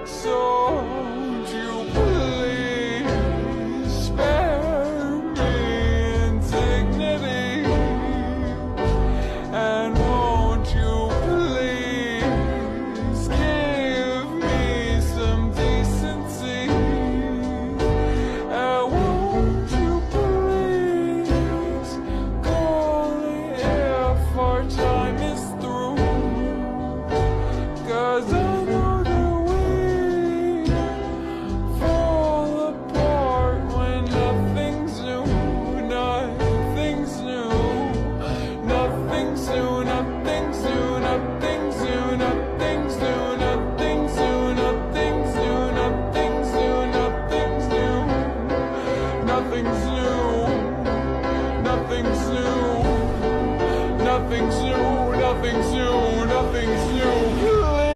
So won't you please spare me indignity, and won't you please give me some decency, and won't you please call me if our time is through, 'cause